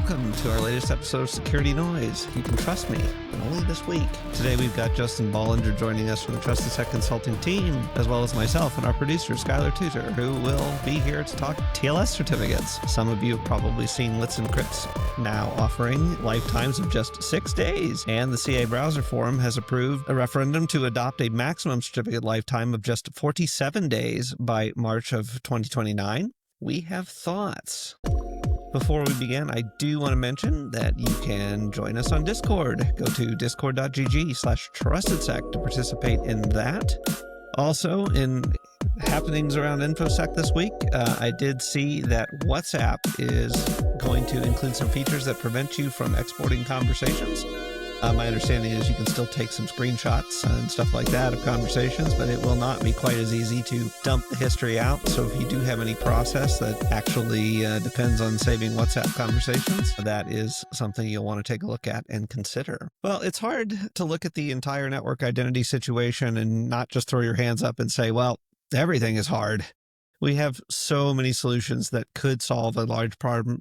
welcome to our latest episode of Security Noise. You can trust me, but only this week. Today we've got Justin Bollinger joining us from the Trusted Tech Consulting team, as well as myself and our producer, Skyler Tutor, who will be here to talk TLS certificates. Some of you have probably seen Encrypt now offering lifetimes of just 6 days, and the CA Browser Forum has approved a referendum to adopt a maximum certificate lifetime of just 47 days by March of 2029. We have thoughts. Before we begin, I do want to mention that you can join us on Discord. Go to discord.gg/trustedsec to participate in that. Also, in happenings around InfoSec this week, I did see that WhatsApp is going to include some features that prevent you from exporting conversations. My understanding is you can still take some screenshots and stuff like that of conversations, but it will not be quite as easy to dump the history out. So if you do have any process that actually depends on saving WhatsApp conversations, that is something you'll want to take a look at and consider. Well, it's hard to look at the entire network identity situation and not just throw your hands up and say, well, everything is hard. We have so many solutions that could solve a large part of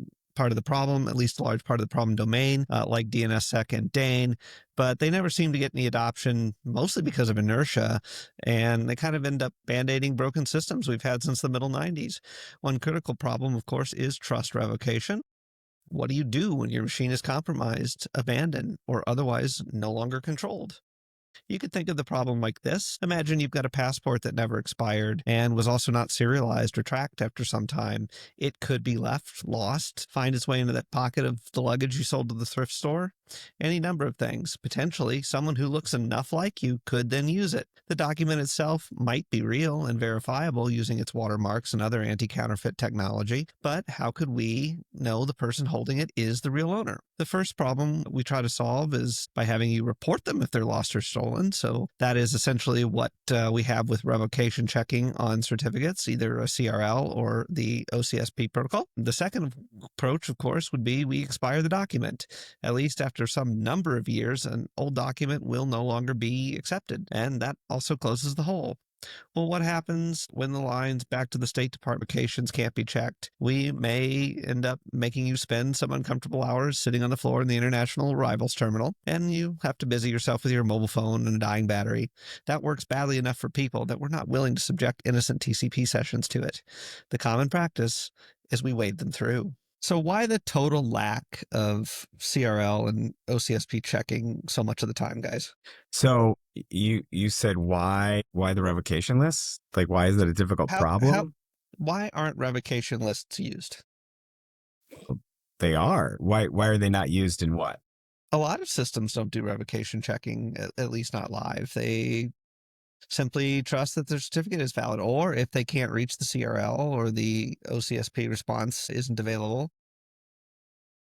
the problem, at least a large part of the problem domain, like DNSSEC and DANE, but they never seem to get any adoption, mostly because of inertia, and they kind of end up band-aiding broken systems we've had since the middle 90s. One critical problem, of course, is trust revocation. What do you do when your machine is compromised, abandoned, or otherwise no longer controlled? You could think of the problem like this. Imagine you've got a passport that never expired and was also not serialized or tracked after some time. It could be left, lost, find its way into that pocket of the luggage you sold to the thrift store. Any number of things. Potentially, someone who looks enough like you could then use it. The document itself might be real and verifiable using its watermarks and other anti-counterfeit technology, but how could we know the person holding it is the real owner? The first problem we try to solve is by having you report them if they're lost or stolen. So that is essentially what we have with revocation checking on certificates, either a CRL or the OCSP protocol. The second approach, of course, would be we expire the document. At least after some number of years, an old document will no longer be accepted, and that also closes the hole. Well, what happens when the lines back to the State Department vacations can't be checked? We may end up making you spend some uncomfortable hours sitting on the floor in the international arrivals terminal, and you have to busy yourself with your mobile phone and a dying battery. That works badly enough for people that we're not willing to subject innocent TCP sessions to it. The common practice is we wade them through. So why the total lack of CRL and OCSP checking so much of the time, guys? So you said why the revocation lists? Like, why is it a difficult problem? Why aren't revocation lists used? They are. Why are they not used in what? A lot of systems don't do revocation checking, at least not live. They simply trust that their certificate is valid, or if they can't reach the CRL or the OCSP response isn't available,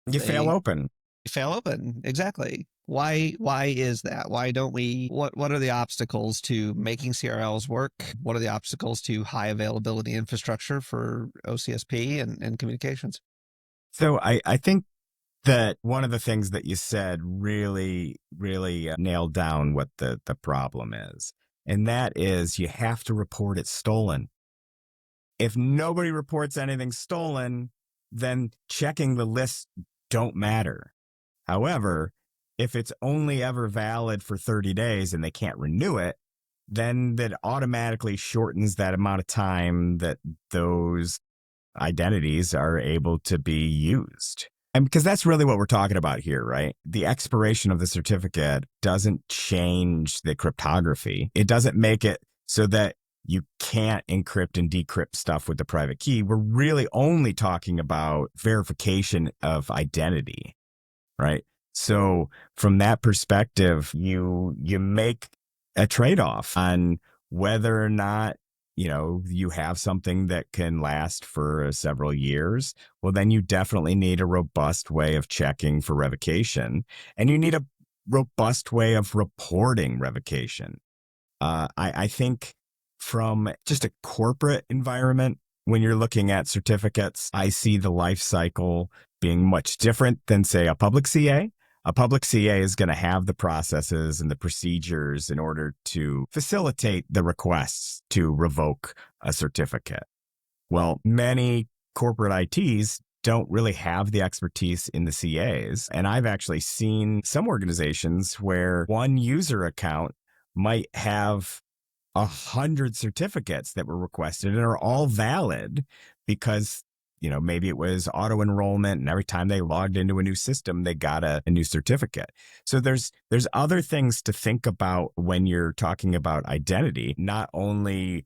you fail open. Fail open, exactly. Why is that? Why don't we? What are the obstacles to making CRLs work? What are the obstacles to high availability infrastructure for OCSP and communications? So I think that one of the things that you said really nailed down what the problem is. And that is you have to report it stolen. If nobody reports anything stolen, then checking the list don't matter. However, if it's only ever valid for 30 days and they can't renew it, then that automatically shortens that amount of time that those identities are able to be used. And because that's really what we're talking about here, right? The expiration of the certificate doesn't change the cryptography. It doesn't make it so that you can't encrypt and decrypt stuff with the private key. We're really only talking about verification of identity, right? So from that perspective, you make a trade-off on whether or not you have something that can last for several years. Well, then you definitely need a robust way of checking for revocation, and you need a robust way of reporting revocation. I think from just a corporate environment, when you're looking at certificates, I see the life cycle being much different than, say, a public CA. A public CA is going to have the processes and the procedures in order to facilitate the requests to revoke a certificate. Well, many corporate ITs don't really have the expertise in the CAs. And I've actually seen some organizations where one user account might have 100 certificates that were requested and are all valid because, maybe it was auto enrollment and every time they logged into a new system, they got a new certificate. So there's other things to think about when you're talking about identity. Not only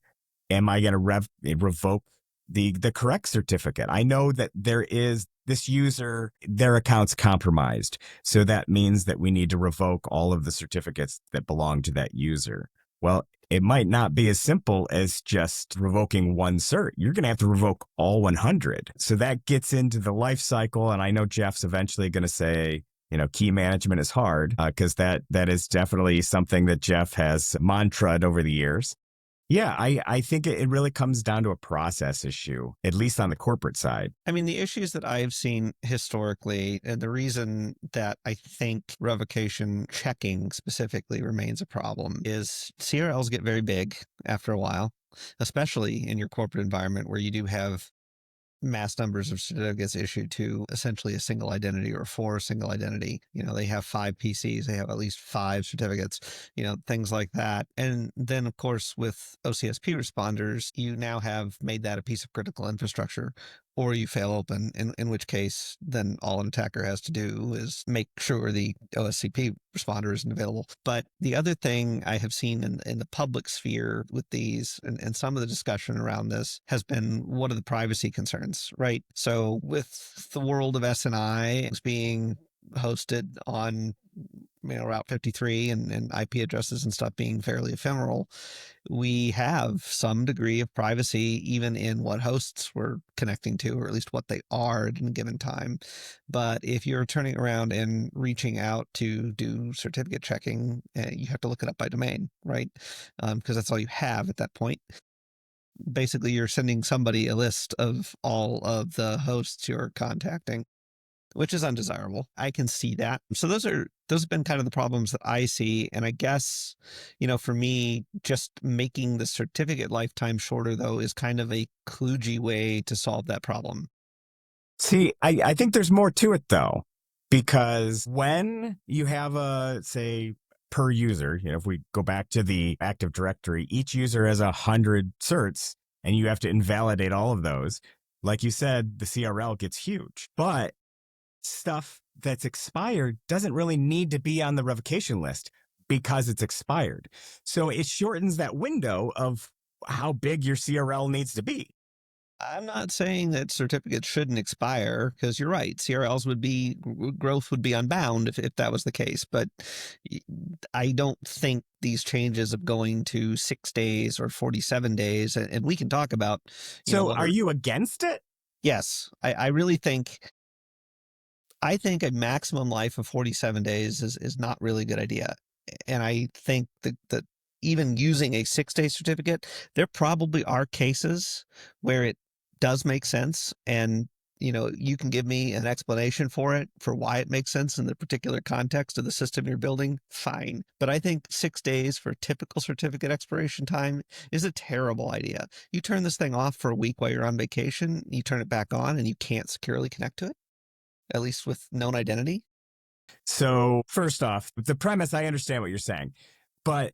am I going to revoke the correct certificate? I know that there is this user, their account's compromised. So that means that we need to revoke all of the certificates that belong to that user. Well, it might not be as simple as just revoking one cert. You're going to have to revoke all 100. So that gets into the life cycle. And I know Geoff's eventually going to say, key management is hard because that is definitely something that Geoff has mantra'd over the years. Yeah, I think it really comes down to a process issue, at least on the corporate side. I mean, the issues that I've seen historically, and the reason that I think revocation checking specifically remains a problem, is CRLs get very big after a while, especially in your corporate environment where you do have mass numbers of certificates issued to essentially a single identity or for a single identity. They have 5 PCs, they have at least 5 certificates, things like that. And then, of course, with OCSP responders, you now have made that a piece of critical infrastructure, or you fail open, in which case then all an attacker has to do is make sure the OSCP responder isn't available. But the other thing I have seen in the public sphere with these, and some of the discussion around this has been, what are the privacy concerns, right? So with the world of SNI being hosted on Route 53 and IP addresses and stuff being fairly ephemeral, we have some degree of privacy even in what hosts we're connecting to, or at least what they are at any given time. But if you're turning around and reaching out to do certificate checking, you have to look it up by domain, right? Because that's all you have at that point. Basically, you're sending somebody a list of all of the hosts you're contacting, which is undesirable. I can see that. So those have been kind of the problems that I see. And I guess, for me, just making the certificate lifetime shorter, though, is kind of a kludgy way to solve that problem. See, I think there's more to it, though, because when you have say, per user, if we go back to the Active Directory, each user has 100 certs and you have to invalidate all of those. Like you said, the CRL gets huge. But stuff that's expired doesn't really need to be on the revocation list because it's expired. So it shortens that window of how big your CRL needs to be. I'm not saying that certificates shouldn't expire, because you're right. Growth would be unbound if that was the case. But I don't think these changes of going to 6 days or 47 days, and we can talk about. So are you against it? Yes, I really think. I think a maximum life of 47 days is not really a good idea. And I think that even using a 6-day certificate, there probably are cases where it does make sense. And, you can give me an explanation for why it makes sense in the particular context of the system you're building, fine. But I think 6 days for typical certificate expiration time is a terrible idea. You turn this thing off for a week while you're on vacation, you turn it back on and you can't securely connect to it, at least with known identity. So first off, the premise, I understand what you're saying, but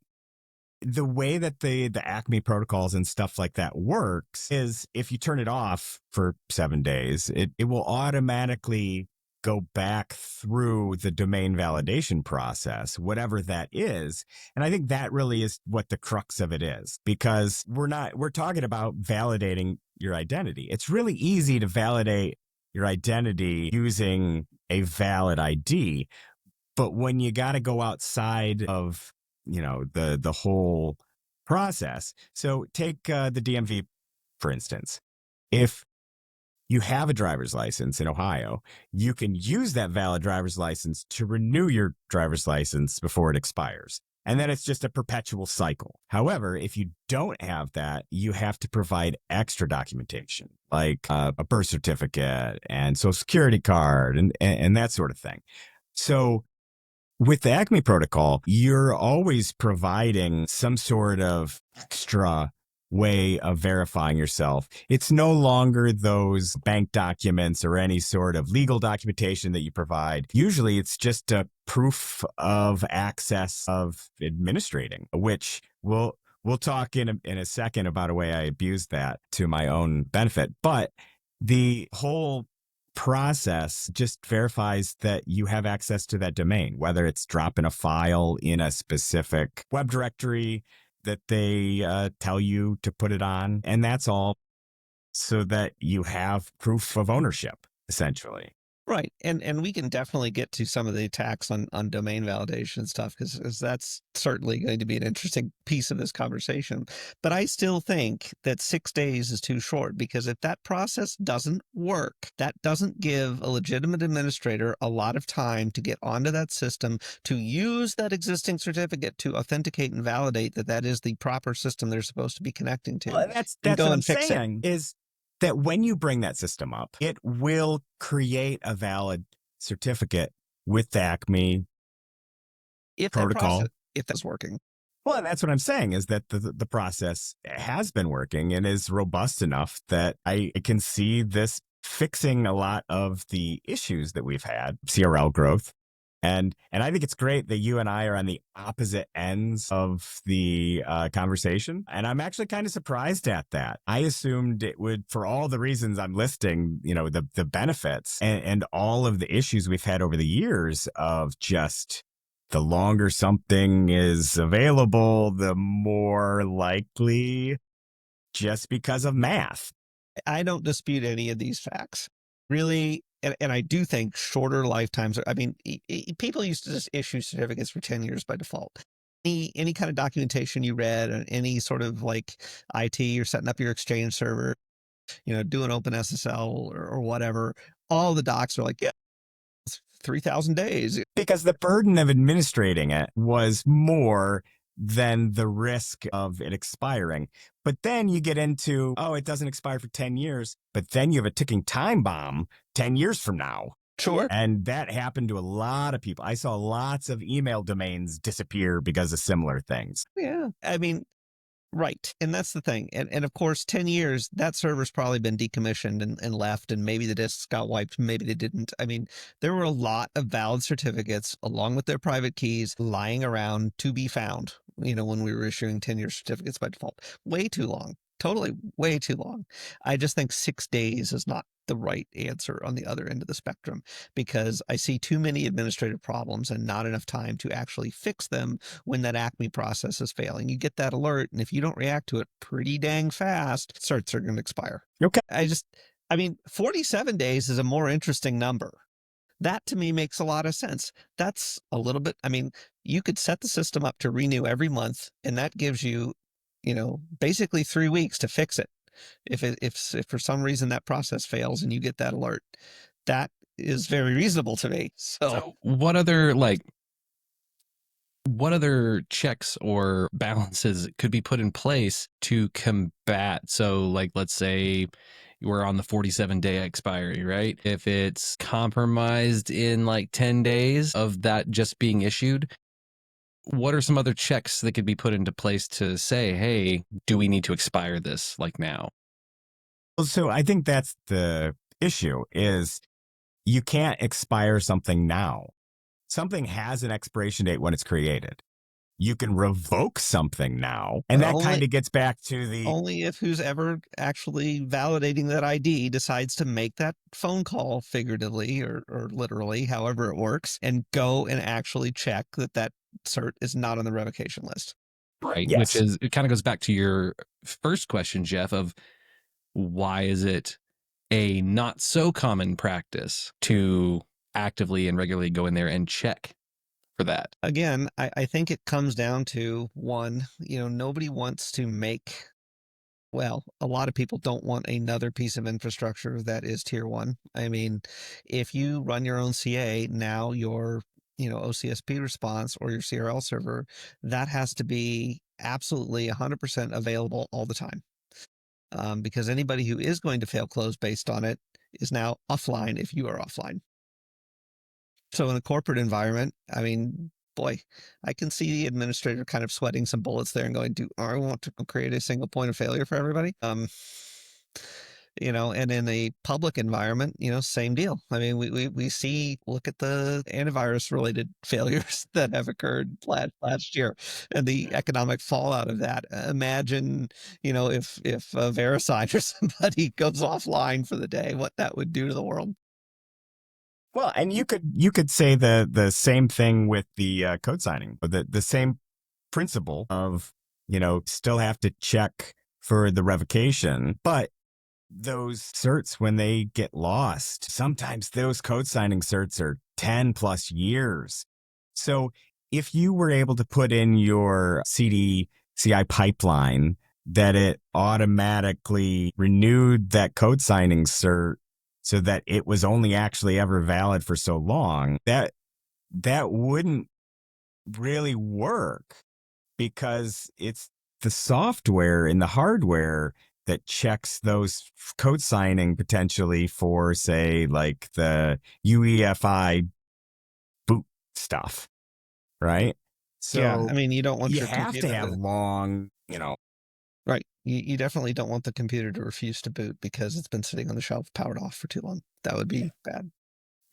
the way that the Acme protocols and stuff like that works is if you turn it off for 7 days, it will automatically go back through the domain validation process, whatever that is. And I think that really is what the crux of it is, because we're talking about validating your identity. It's really easy to validate your identity using a valid ID. But when you got to go outside of, the whole process. So take the DMV, for instance. If you have a driver's license in Ohio, you can use that valid driver's license to renew your driver's license before it expires. And then it's just a perpetual cycle. However, if you don't have that, you have to provide extra documentation, like a birth certificate and social security card and that sort of thing. So with the Acme protocol, you're always providing some sort of extra way of verifying yourself. It's no longer those bank documents or any sort of legal documentation that you provide. Usually it's just a proof of access of administrating, which we'll talk in a second about a way I abused that to my own benefit. But the whole process just verifies that you have access to that domain, whether it's dropping a file in a specific web directory that they tell you to put it on. And that's all so that you have proof of ownership, essentially. Right. And we can definitely get to some of the attacks on domain validation stuff because that's certainly going to be an interesting piece of this conversation. But I still think that 6 days is too short because if that process doesn't work, that doesn't give a legitimate administrator a lot of time to get onto that system, to use that existing certificate to authenticate and validate that that is the proper system they're supposed to be connecting to, Well, and that's go what I'm and fix it. saying is that when you bring that system up, it will create a valid certificate with the Acme If that protocol. process, if that's working. Well, and that's what I'm saying is that the process has been working and is robust enough that I can see this fixing a lot of the issues that we've had, CRL growth. And I think it's great that you and I are on the opposite ends of the conversation. And I'm actually kind of surprised at that. I assumed it would, for all the reasons I'm listing, the benefits and all of the issues we've had over the years of just the longer something is available, the more likely just because of math. I don't dispute any of these facts. Really, and I do think shorter lifetimes. I mean, people used to just issue certificates for 10 years by default. Any kind of documentation you read, or any sort of like IT or setting up your Exchange server, doing OpenSSL or whatever, all the docs are like, yeah, 3,000 days. Because the burden of administrating it was more than the risk of it expiring. But then you get into, oh, it doesn't expire for 10 years, but then you have a ticking time bomb 10 years from now. Sure. And that happened to a lot of people. I saw lots of email domains disappear because of similar things. Yeah. I mean, right. And that's the thing. And of course, 10 years, that server's probably been decommissioned and left, and maybe the disks got wiped, maybe they didn't. I mean, there were a lot of valid certificates along with their private keys lying around to be found, when we were issuing 10-year certificates by default. Way too long. Totally way too long. I just think 6 days is not the right answer on the other end of the spectrum because I see too many administrative problems and not enough time to actually fix them when that Acme process is failing. You get that alert, and if you don't react to it pretty dang fast, certs are going to expire. Okay. I mean, 47 days is a more interesting number. That to me makes a lot of sense. That's a little bit, I mean, you could set the system up to renew every month, and that gives you, basically 3 weeks to fix it. If for some reason that process fails and you get that alert, that is very reasonable to me. So what other checks or balances could be put in place to combat? So like, let's say we're on the 47-day expiry, right? If it's compromised in like 10 days of that just being issued, what are some other checks that could be put into place to say, hey, do we need to expire this like now? So I think that's the issue is you can't expire something now. Something has an expiration date when it's created. You can revoke something now. And that kind of gets back to the... Only if who's ever actually validating that ID decides to make that phone call figuratively or literally, however it works, and go and actually check that cert is not on the revocation list. Right. Yes. Which is, it kind of goes back to your first question, Geoff, of why is it a not so common practice to actively and regularly go in there and check for that? Again, I think it comes down to one, nobody wants to make, well, a lot of people don't want another piece of infrastructure that is tier one. I mean, if you run your own CA, now your, OCSP response or your CRL server, that has to be absolutely 100% available all the time. Because anybody who is going to fail close based on it is now offline if you are offline. So in a corporate environment, I mean, boy, I can see the administrator kind of sweating some bullets there and going, "Do I want to create a single point of failure for everybody?" And in a public environment, same deal. I mean, we see, look at the antivirus related failures that have occurred last year and the economic fallout of that. Imagine, if VeriSign or somebody goes offline for the day, what that would do to the world. Well, and you could say the same thing with the code signing, but the same principle of, still have to check for the revocation, but those certs, when they get lost, sometimes those code signing certs are 10 plus years. So if you were able to put in your CI pipeline that it automatically renewed that code signing cert so that it was only actually ever valid for so long, that wouldn't really work, because it's the software and the hardware that checks those code signing potentially for, say, like the UEFI boot stuff, right? Yeah, I So mean, you don't want you your have to computer have long, right. You definitely don't want the computer to refuse to boot because it's been sitting on the shelf powered off for too long. That would be bad.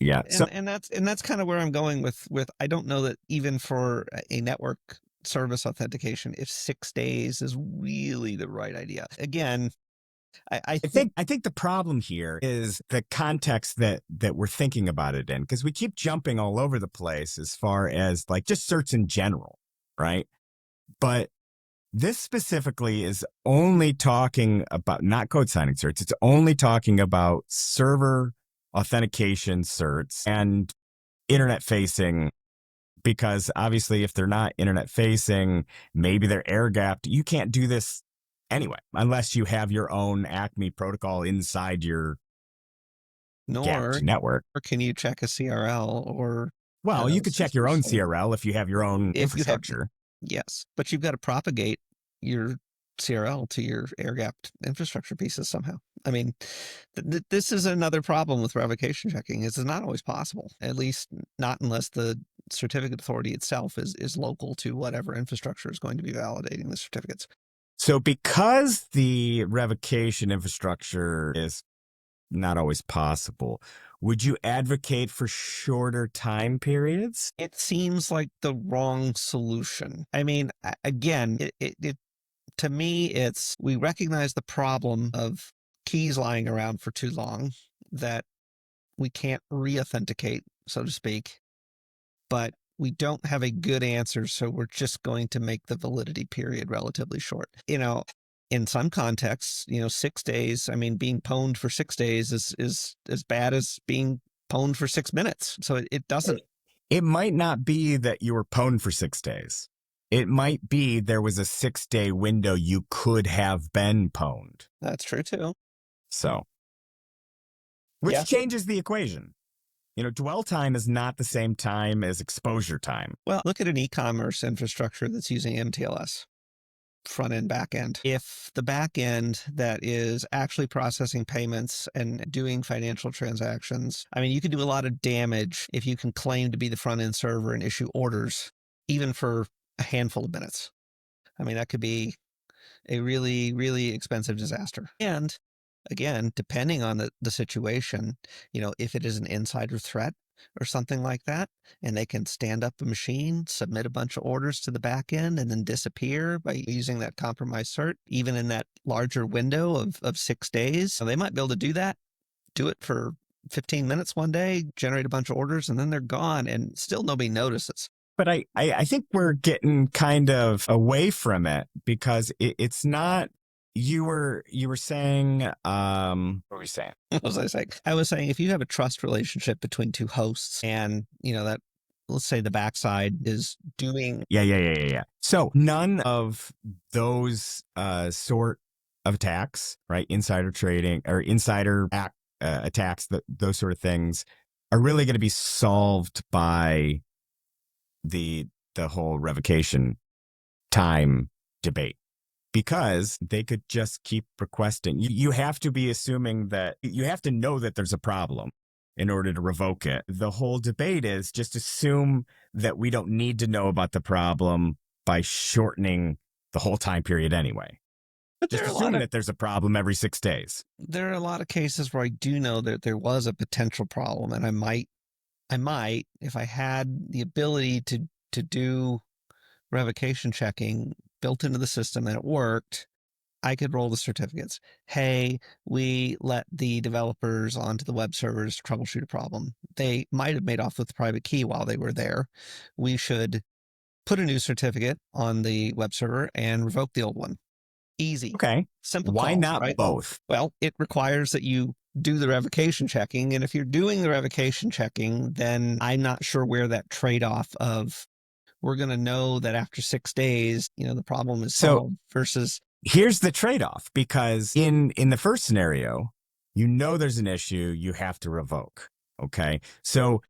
yeah. So And that's kind of where I'm going with I don't know that even for a network service authentication, if 6 days is really the right idea. Again, I think I think the problem here is the context that we're thinking about it in, because we keep jumping all over the place as far as like just certs in general, right? But this specifically is only talking about not code signing certs. It's only talking about server authentication certs and internet facing, because obviously if they're not internet facing, maybe they're air gapped. You can't do this anyway, unless you have your own Acme protocol inside your gapped nor network. can you check a CRL or Well, you could check your own system. CRL if you have your own If you have infrastructure. Yes, but you've got to propagate your CRL to your air-gapped infrastructure pieces somehow. I mean, this is another problem with revocation checking. It's not always possible, at least not unless the certificate authority itself is local to whatever infrastructure is going to be validating the certificates. So because the revocation infrastructure is not always possible, would you advocate for shorter time periods? It seems like the wrong solution. I mean, again, it to me, it's we recognize the problem of keys lying around for too long that we can't re-authenticate, so to speak, but we don't have a good answer, so we're just going to make the validity period relatively short. In some contexts, 6 days, I mean, being pwned for 6 days is as bad as being pwned for 6 minutes. So it doesn't. It might not be that you were pwned for 6 days. It might be there was a 6-day window you could have been pwned. That's true too. So, which Yeah. changes the equation. Dwell time is not the same time as exposure time. Well, look at an e-commerce infrastructure that's using MTLS, front end, back end. If the back end that is actually processing payments and doing financial transactions, I mean, you can do a lot of damage if you can claim to be the front end server and issue orders, even for a handful of minutes. I mean, that could be a really, really expensive disaster. And again, depending on the situation, if it is an insider threat or something like that, and they can stand up a machine, submit a bunch of orders to the back end, and then disappear by using that compromised cert, even in that larger window of 6 days. So they might be able to do that, do it for 15 minutes one day, generate a bunch of orders, and then they're gone, and still nobody notices. But I think we're getting kind of away from it, because it's not. You were saying, what were you saying? What was I saying? I was saying if you have a trust relationship between two hosts and, that, let's say the backside is doing. Yeah. So none of those sort of attacks, right? Insider trading or insider attacks, those sort of things are really going to be solved by the whole revocation time debate, because they could just keep requesting. You have to be assuming that you have to know that there's a problem. in order to revoke it. The whole debate is just assume that we don't need to know about the problem by shortening the whole time period anyway. But Just assume that there's a problem every 6 days. there are a lot of cases where I do know that there was a potential problem, and I might, if I had the ability to do revocation checking built into the system and it worked, I could roll the certificates. Hey, we let the developers onto the web servers troubleshoot a problem. They might have made off with the private key while they were there. We should put a new certificate on the web server and revoke the old one. Easy. Okay. Simple Why calls, not right? both? Well, it requires that you do the revocation checking. And if you're doing the revocation checking, then I'm not sure where that trade-off of we're going to know that after 6 days, the problem is solved versus. Here's the trade-off, because in the first scenario, there's an issue, you have to revoke. Okay. So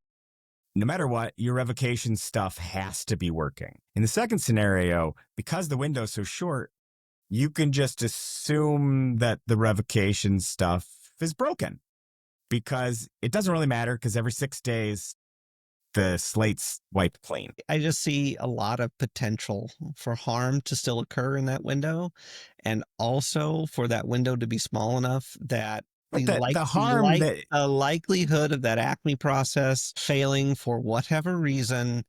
no matter what, your revocation stuff has to be working. In the second scenario, because the window's so short, you can just assume that the revocation stuff is broken because it doesn't really matter, because every 6 days, the slate's wiped clean. I just see a lot of potential for harm to still occur in that window, and also for that window to be small enough that the likelihood of that Acme process failing for whatever reason,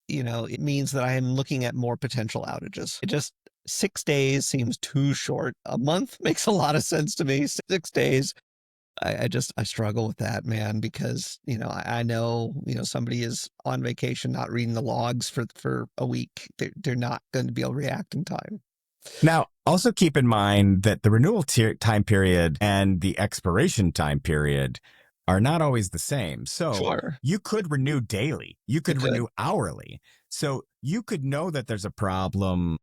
it means that I am looking at more potential outages. It just 6 days seems too short. A month makes a lot of sense to me. 6 days. I struggle with that, man, because, I know, somebody is on vacation, not reading the logs for a week. They're not going to be able to react in time. Now, also keep in mind that the renewal time period and the expiration time period are not always the same. So Sure. You could renew daily. You could renew hourly. So you could know that there's a problem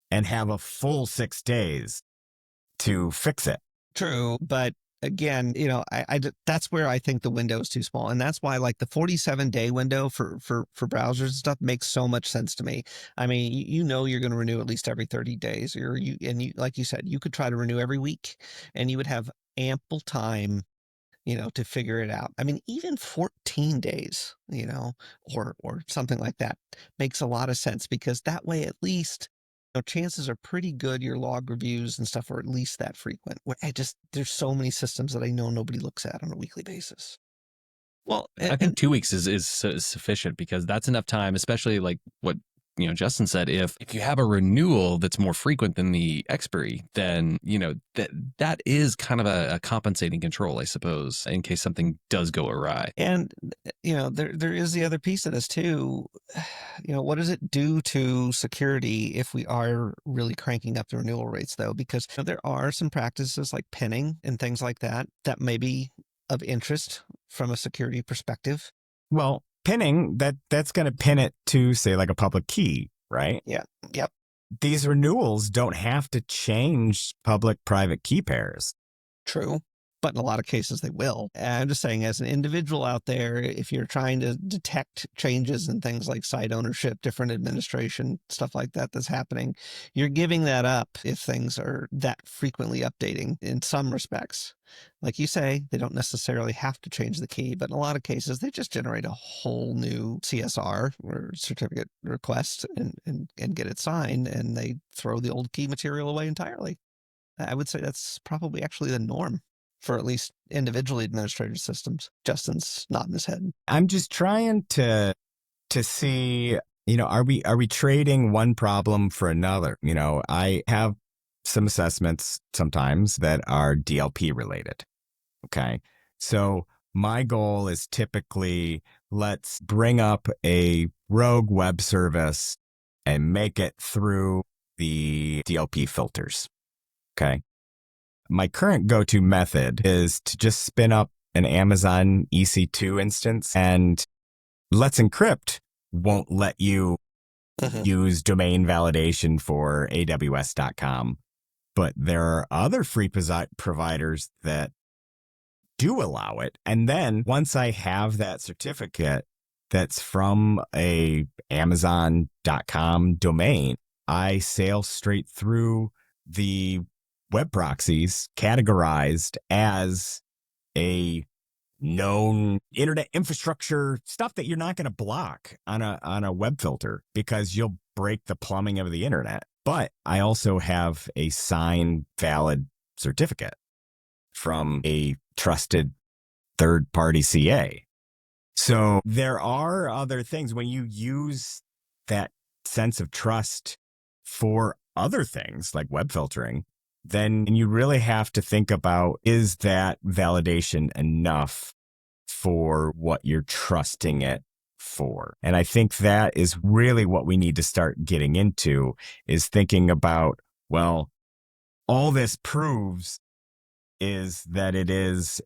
and have a full 6 days to fix it. True. But again, that's where I think the window is too small. And that's why like the 47-day window for browsers and stuff makes so much sense to me. I mean, you're going to renew at least every 30 days, like you said, you could try to renew every week and you would have ample time, to figure it out. I mean, even 14 days, or something like that makes a lot of sense, because that way, at least, chances are pretty good your log reviews and stuff are at least that frequent. There's so many systems that I know nobody looks at on a weekly basis. Well, I think 2 weeks is sufficient, because that's enough time, especially like what Justin said. If you have a renewal that's more frequent than the expiry, then that is kind of a compensating control, I suppose, in case something does go awry. And there is the other piece of this too. What does it do to security if we are really cranking up the renewal rates, though? Because there are some practices like pinning and things like that may be of interest from a security perspective. Well, pinning, that's going to pin it to, say, like a public key, right? Yeah. Yep. These renewals don't have to change public-private key pairs. True. But in a lot of cases they will. And I'm just saying, as an individual out there, if you're trying to detect changes in things like site ownership, different administration, stuff like that that's happening, you're giving that up if things are that frequently updating in some respects. Like you say, they don't necessarily have to change the key, but in a lot of cases, they just generate a whole new CSR or certificate request and get it signed, and they throw the old key material away entirely. I would say that's probably actually the norm for at least individually administrated systems. Justin's nodding his head. I'm just trying to see, are we trading one problem for another? I have some assessments sometimes that are DLP related. Okay. So my goal is typically, let's bring up a rogue web service and make it through the DLP filters. Okay. My current go-to method is to just spin up an Amazon EC2 instance, and Let's Encrypt won't let you use domain validation for AWS.com. But there are other free providers that do allow it. And then once I have that certificate that's from a Amazon.com domain, I sail straight through the web proxies categorized as a known internet infrastructure stuff that you're not going to block on a web filter because you'll break the plumbing of the internet. But I also have a signed valid certificate from a trusted third-party CA. So there are other things when you use that sense of trust for other things like web filtering, then you really have to think about, is that validation enough for what you're trusting it for? And I think that is really what we need to start getting into, is thinking about, well, all this proves is that it is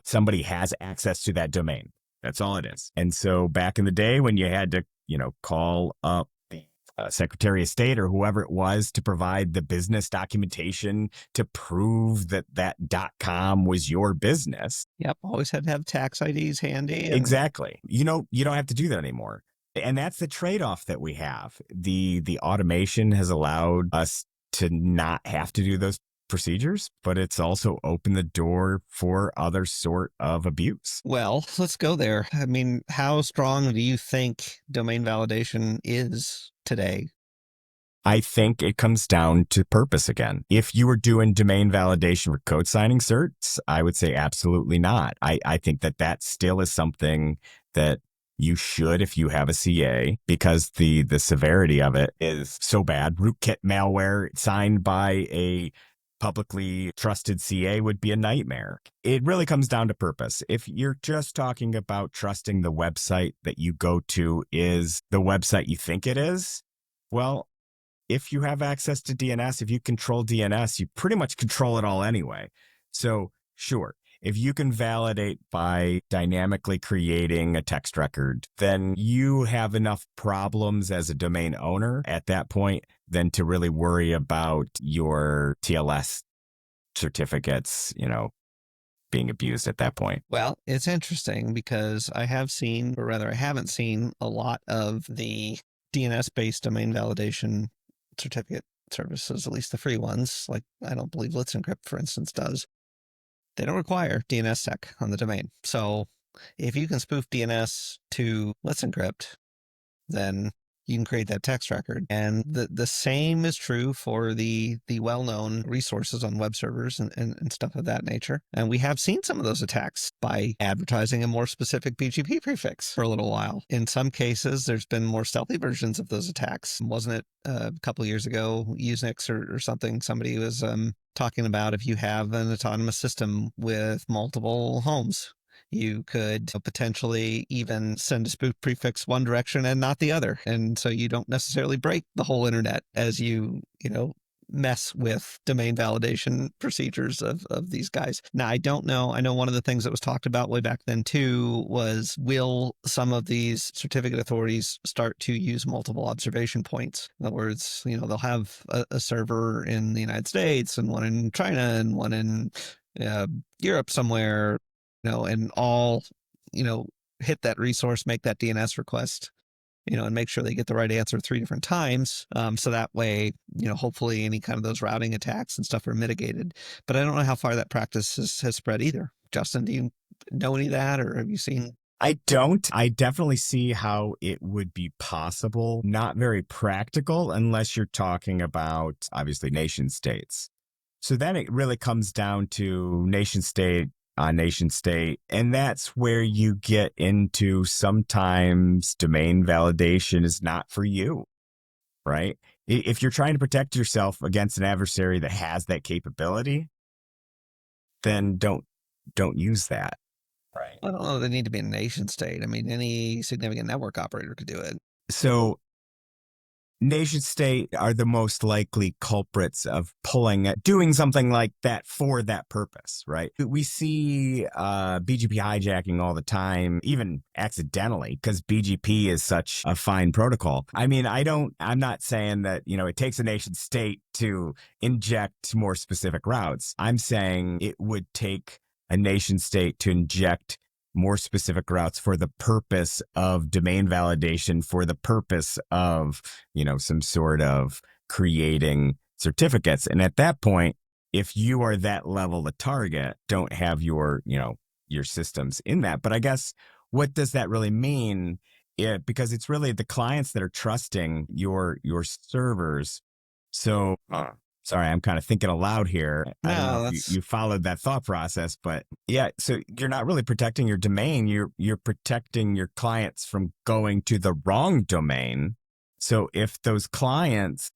somebody has access to that domain. That's all it is. And so back in the day when you had to, call up the Secretary of State or whoever it was to provide the business documentation to prove that .com was your business. Yep. Always had to have tax IDs handy. Exactly. You don't have to do that anymore. And that's the trade-off that we have. The automation has allowed us to not have to do those procedures, but it's also opened the door for other sort of abuse. Well, let's go there. I mean, how strong do you think domain validation is today? I think it comes down to purpose again. If you were doing domain validation for code signing certs, I would say absolutely not. I think that still is something that you should, if you have a CA, because the severity of it is so bad. Rootkit malware signed by a publicly trusted CA would be a nightmare. It really comes down to purpose. If you're just talking about trusting the website that you go to is the website you think it is, well, if you have access to DNS, if you control DNS, you pretty much control it all anyway. So sure, if you can validate by dynamically creating a text record, then you have enough problems as a domain owner at that point than to really worry about your TLS certificates, being abused at that point. Well, it's interesting because I haven't seen a lot of the DNS-based domain validation certificate services, at least the free ones. Like, I don't believe Encrypt, for instance, does. They don't require DNSSEC on the domain. So if you can spoof DNS to Let's Encrypt, then you can create that text record. And the same is true for the well-known resources on web servers and stuff of that nature. And we have seen some of those attacks by advertising a more specific BGP prefix for a little while. In some cases, there's been more stealthy versions of those attacks. Wasn't it a couple of years ago, Usenix or something, somebody was talking about if you have an autonomous system with multiple homes, you could potentially even send a spoof prefix one direction and not the other. And so you don't necessarily break the whole internet as you mess with domain validation procedures of these guys. Now, I don't know. I know one of the things that was talked about way back then too was, will some of these certificate authorities start to use multiple observation points? In other words, they'll have a server in the United States and one in China and one in Europe somewhere, and all, hit that resource, make that DNS request, and make sure they get the right answer 3 different times. So that way, hopefully any kind of those routing attacks and stuff are mitigated. But I don't know how far that practice has spread either. Justin, do you know any of that, or have you seen? I don't. I definitely see how it would be possible. Not very practical unless you're talking about, obviously, nation states. So then it really comes down to nation state on nation state. And that's where you get into sometimes domain validation is not for you, right? If you're trying to protect yourself against an adversary that has that capability, then don't use that. Right. I don't know. They need to be a nation state. I mean, any significant network operator could do it. So nation state are the most likely culprits of doing something like that for that purpose, right? We see BGP hijacking all the time, even accidentally, because BGP is such a fine protocol. I mean, I'm not saying that, it takes a nation state to inject more specific routes. I'm saying it would take a nation state to inject more specific routes for the purpose of domain validation, for the purpose of, some sort of creating certificates. And at that point, if you are that level of target, don't have your, your systems in that. But I guess, what does that really mean? Because it's really the clients that are trusting your servers. So sorry, I'm kind of thinking aloud here. I don't know No, if you followed that thought process, but yeah, so you're not really protecting your domain. You're protecting your clients from going to the wrong domain. So if those clients,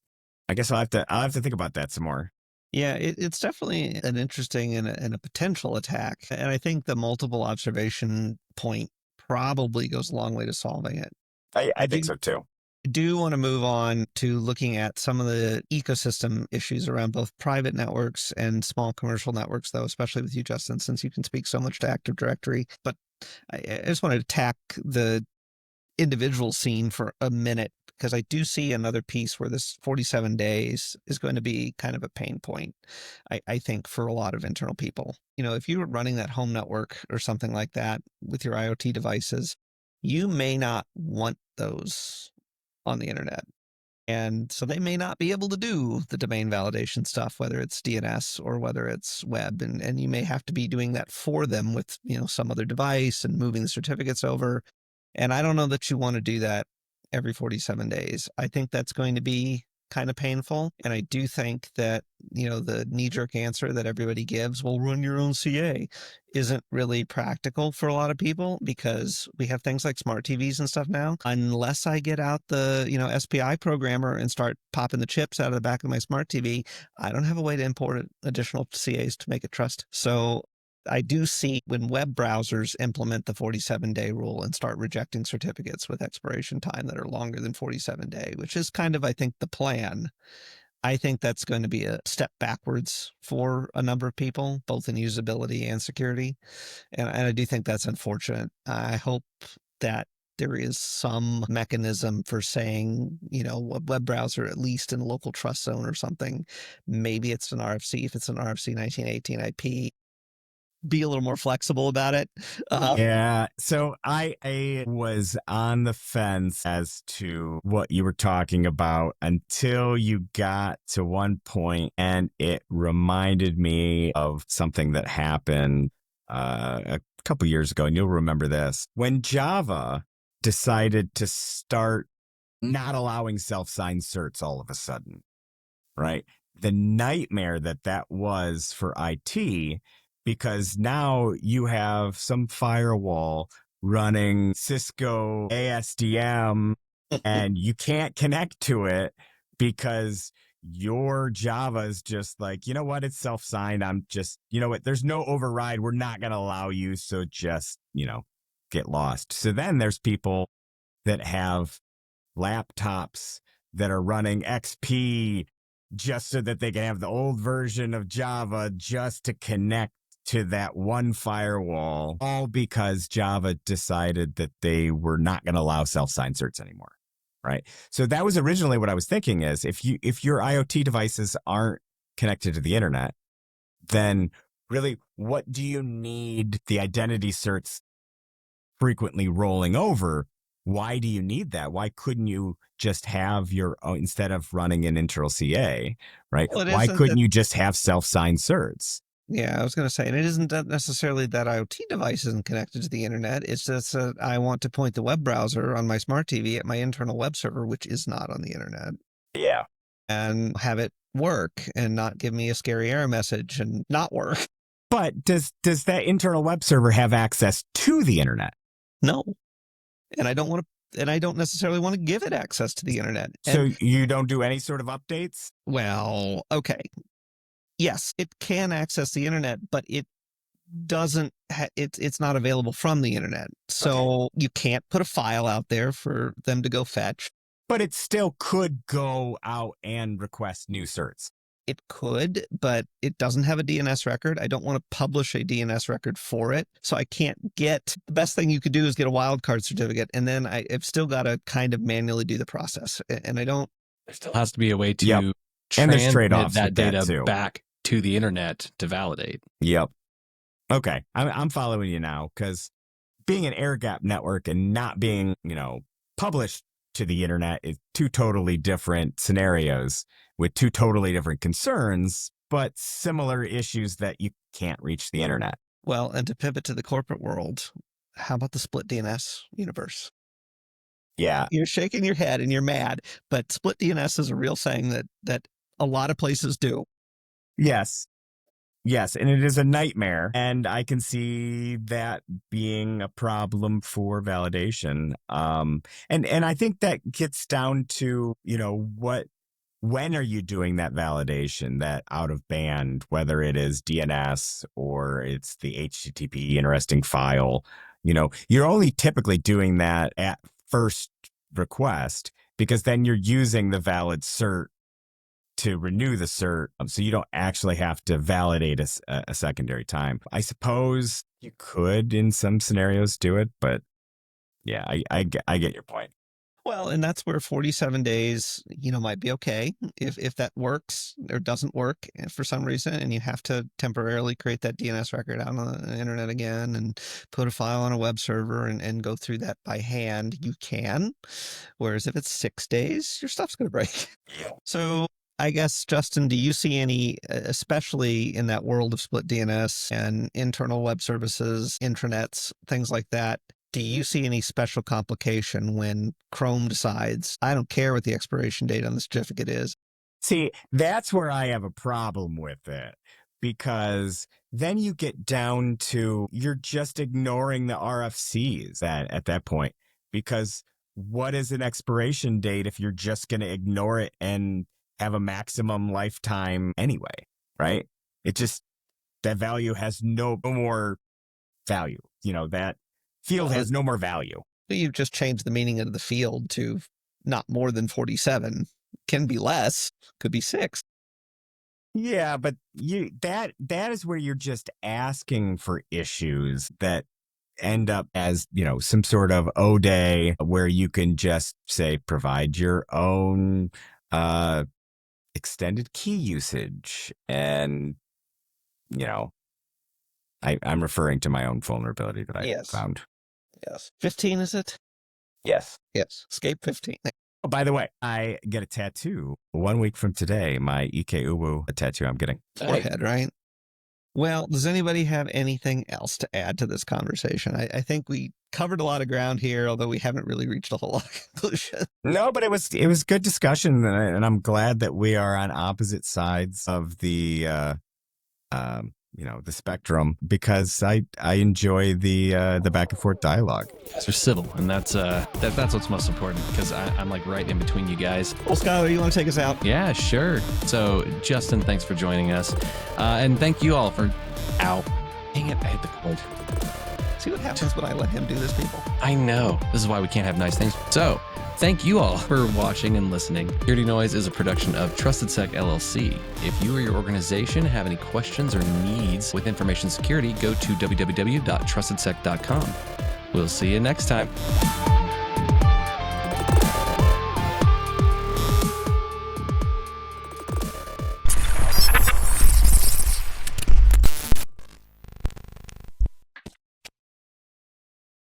I guess I'll have to think about that some more. yeah, it's definitely an interesting and a potential attack. And I think the multiple observation point probably goes a long way to solving it. I I think do so too. do want to move on to looking at some of the ecosystem issues around both private networks and small commercial networks, though, especially with you, Justin, since you can speak so much to Active Directory. But I just wanted to tack the individual scene for a minute, because I do see another piece where this 47 days is going to be kind of a pain point, I think, for a lot of internal people. If you were running that home network or something like that with your IoT devices, you may not want those on the internet. And so they may not be able to do the domain validation stuff, whether it's DNS or whether it's web. And you may have to be doing that for them with, some other device and moving the certificates over. And I don't know that you want to do that every 47 days. I think that's going to be kind of painful. And I do think that, the knee-jerk answer that everybody gives, well, run your own CA, isn't really practical for a lot of people, because we have things like smart TVs and stuff now. Unless I get out the, SPI programmer and start popping the chips out of the back of my smart TV, I don't have a way to import additional CAs to make it trust. So I do see when web browsers implement the 47-day rule and start rejecting certificates with expiration time that are longer than 47 day, which is kind of, I think, the plan. I think that's going to be a step backwards for a number of people, both in usability and security. And I do think that's unfortunate. I hope that there is some mechanism for saying, a web browser, at least in a local trust zone or something. Maybe it's an RFC. If it's an RFC 1918 IP, be a little more flexible about it. Yeah. So I was on the fence as to what you were talking about until you got to one point, and it reminded me of something that happened a couple years ago, and you'll remember this. When Java decided to start not allowing self-signed certs all of a sudden, right? The nightmare that was for IT, because now you have some firewall running Cisco ASDM and you can't connect to it because your Java is just like, you know what, it's self-signed. I'm just, you know what, there's no override. We're not going to allow you. So just, get lost. So then there's people that have laptops that are running XP just so that they can have the old version of Java just to connect to that one firewall, all because Java decided that they were not going to allow self-signed certs anymore, right? So that was originally what I was thinking is if your IoT devices aren't connected to the internet, then really what do you need the identity certs frequently rolling over? Why do you need that? Why couldn't you just have your own, instead of running an internal CA, right? Well, it Why isn't couldn't that. you just have self-signed certs? Yeah, I was going to say, and it isn't that necessarily that IoT device isn't connected to the internet. It's just that I want to point the web browser on my smart TV at my internal web server, which is not on the internet, Yeah. and have it work and not give me a scary error message and not work. But does that internal web server have access to the internet? No. And I don't want to, and I don't necessarily want to give it access to the internet. So And, you don't do any sort of updates? well, okay. Yes, it can access the internet, but it doesn't it's not available from the internet. So you can't put a file out there for them to go fetch. But it still could go out and request new certs. It could, but it doesn't have a DNS record. I don't want to publish a DNS record for it. So I can't get, the best thing you could do is get a wildcard certificate. And then I've still got to kind of manually do the process. And I don't. There still has to be a way to Yep. And there's transmit trade-offs that with that data too. back to the internet to validate. Yep. Okay. I'm following you now, because being an air gap network and not being, published to the internet is two totally different scenarios with two totally different concerns, but similar issues that you can't reach the internet. Well, and to pivot to the corporate world, how about the split DNS universe? Yeah. You're shaking your head and you're mad, but split DNS is a real thing that a lot of places do. Yes. Yes, and it is a nightmare, and I can see that being a problem for validation. And I think that gets down to, when are you doing that validation, that out of band, whether it is DNS or it's the HTTP interesting file, you're only typically doing that at first request, because then you're using the valid cert to renew the cert, so you don't actually have to validate a secondary time. I suppose you could in some scenarios do it, but yeah, I get your point. Well, and that's where 47 days, might be okay if that works or doesn't work for some reason, and you have to temporarily create that DNS record out on the internet again and put a file on a web server and go through that by hand, you can. Whereas if it's 6 days, your stuff's going to break. Yeah. So I guess, Justin, do you see any, especially in that world of split DNS and internal web services, intranets, things like that, do you see any special complication when Chrome decides, I don't care what the expiration date on the certificate is? See, that's where I have a problem with it, because then you get down to you're just ignoring the RFCs at that point, because what is an expiration date if you're just going to ignore it and have a maximum lifetime anyway, right? That value has no more value. That field has no more value. You've just changed the meaning of the field to not more than 47. Can be less, could be 6. Yeah, but that is where you're just asking for issues that end up as, some sort of O-day where you can just say, provide your own extended key usage. And, I'm referring to my own vulnerability that I found. Yes. 15, is it? Yes. Yes. Escape 15. Oh, by the way, I get a tattoo 1 week from today. My Ike Uwu tattoo I'm getting. Forehead, right? Well, does anybody have anything else to add to this conversation? I think we covered a lot of ground here, although we haven't really reached a whole lot of conclusion. No, but it was good discussion, and I'm glad that we are on opposite sides of the the spectrum, because I enjoy the back and forth dialogue. They're civil, and that's what's most important, because I'm like right in between you guys. Well, Skyler, you want to take us out? Yeah, sure. So, Justin, thanks for joining us, and thank you all for. Ow! Dang it! I hit the cord. See what happens when I let him do this, people. I know. This is why we can't have nice things. So, thank you all for watching and listening. Security Noise is a production of TrustedSec LLC. If you or your organization have any questions or needs with information security, go to www.trustedsec.com. We'll see you next time.